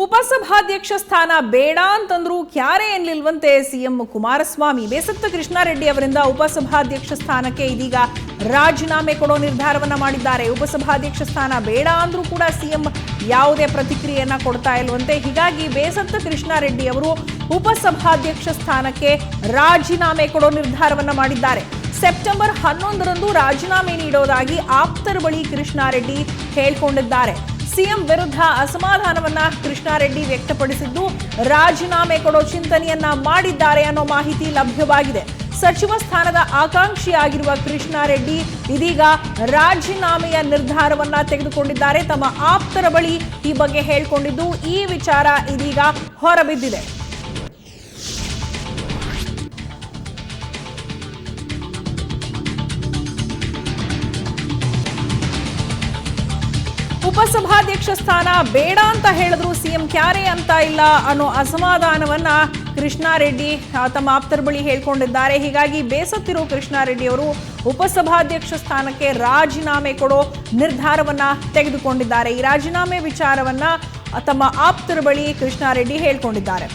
ಉಪಸಭಾಧ್ಯಕ್ಷ ಸ್ಥಾನ ಬೇಡ ಅಂತಂದ್ರೂ ಕ್ಯಾರೆ ಎನ್ನಲಿಲ್ವಂತೆ ಸಿಎಂ ಕುಮಾರಸ್ವಾಮಿ. ಬೇಸತ್ತ ಕೃಷ್ಣಾರೆಡ್ಡಿ ಅವರಿಂದ ಉಪಸಭಾಧ್ಯಕ್ಷ ಸ್ಥಾನಕ್ಕೆ ಇದೀಗ ರಾಜೀನಾಮೆ ಕೊಡೋ ನಿರ್ಧಾರವನ್ನ ಮಾಡಿದ್ದಾರೆ. ಉಪಸಭಾಧ್ಯಕ್ಷ ಸ್ಥಾನ ಬೇಡ ಅಂದ್ರೂ ಕೂಡ ಸಿಎಂ ಯಾವುದೇ ಪ್ರತಿಕ್ರಿಯೆಯನ್ನ ಕೊಡ್ತಾ ಇಲ್ವಂತೆ. ಹೀಗಾಗಿ ಬೇಸತ್ತ ಕೃಷ್ಣಾರೆಡ್ಡಿ ಅವರು ಉಪಸಭಾಧ್ಯಕ್ಷ ಸ್ಥಾನಕ್ಕೆ ರಾಜೀನಾಮೆ ಕೊಡೋ ನಿರ್ಧಾರವನ್ನ ಮಾಡಿದ್ದಾರೆ. ಸೆಪ್ಟೆಂಬರ್ 11ರಂದು ರಾಜೀನಾಮೆ ನೀಡೋದಾಗಿ ಆಪ್ತರ ಬಳಿ ಕೃಷ್ಣಾರೆಡ್ಡಿ ಹೇಳಿಕೊಂಡಿದ್ದಾರೆ. ಸಿಎಂ ವಿರುದ್ಧ ಅಸಮಾಧಾನವನ್ನ ಕೃಷ್ಣಾರೆಡ್ಡಿ ವ್ಯಕ್ತಪಡಿಸಿದ್ದು ರಾಜೀನಾಮೆ ಕೊಡೋ ಚಿಂತನೆಯನ್ನ ಮಾಡಿದ್ದಾರೆ ಅನ್ನೋ ಮಾಹಿತಿ ಲಭ್ಯವಾಗಿದೆ. ಸಚಿವ ಸ್ಥಾನದ ಆಕಾಂಕ್ಷಿಯಾಗಿರುವ ಕೃಷ್ಣಾರೆಡ್ಡಿ ಇದೀಗ ರಾಜೀನಾಮೆಯ ನಿರ್ಧಾರವನ್ನ ತೆಗೆದುಕೊಂಡಿದ್ದಾರೆ. ತಮ್ಮ ಆಪ್ತರ ಬಳಿ ಈ ಬಗ್ಗೆ ಹೇಳಿಕೊಂಡಿದ್ದು ಈ ವಿಚಾರ ಇದೀಗ ಹೊರಬಿದ್ದಿದೆ. ಉಪಸಭಾಧ್ಯಕ್ಷ ಸ್ಥಾನ ಬೇಡ ಅಂತ ಹೇಳಿದ್ರು ಸಿಎಂ ಕ್ಯಾರೆ ಅಂತ ಇಲ್ಲ ಅನ್ನೋ ಅಸಮಾಧಾನವನ್ನ ಕೃಷ್ಣಾರೆಡ್ಡಿ ತಮ್ಮ ಆಪ್ತರ ಬಳಿ ಹೇಳ್ಕೊಂಡಿದ್ದಾರೆ. ಹೀಗಾಗಿ ಬೇಸತ್ತಿರೋ ಕೃಷ್ಣಾರೆಡ್ಡಿ ಅವರು ಉಪಸಭಾಧ್ಯಕ್ಷ ಸ್ಥಾನಕ್ಕೆ ರಾಜೀನಾಮೆ ಕೊಡೋ ನಿರ್ಧಾರವನ್ನ ತೆಗೆದುಕೊಂಡಿದ್ದಾರೆ. ಈ ರಾಜೀನಾಮೆ ವಿಚಾರವನ್ನ ತಮ್ಮ ಆಪ್ತರ ಬಳಿ ಕೃಷ್ಣಾರೆಡ್ಡಿ ಹೇಳ್ಕೊಂಡಿದ್ದಾರೆ.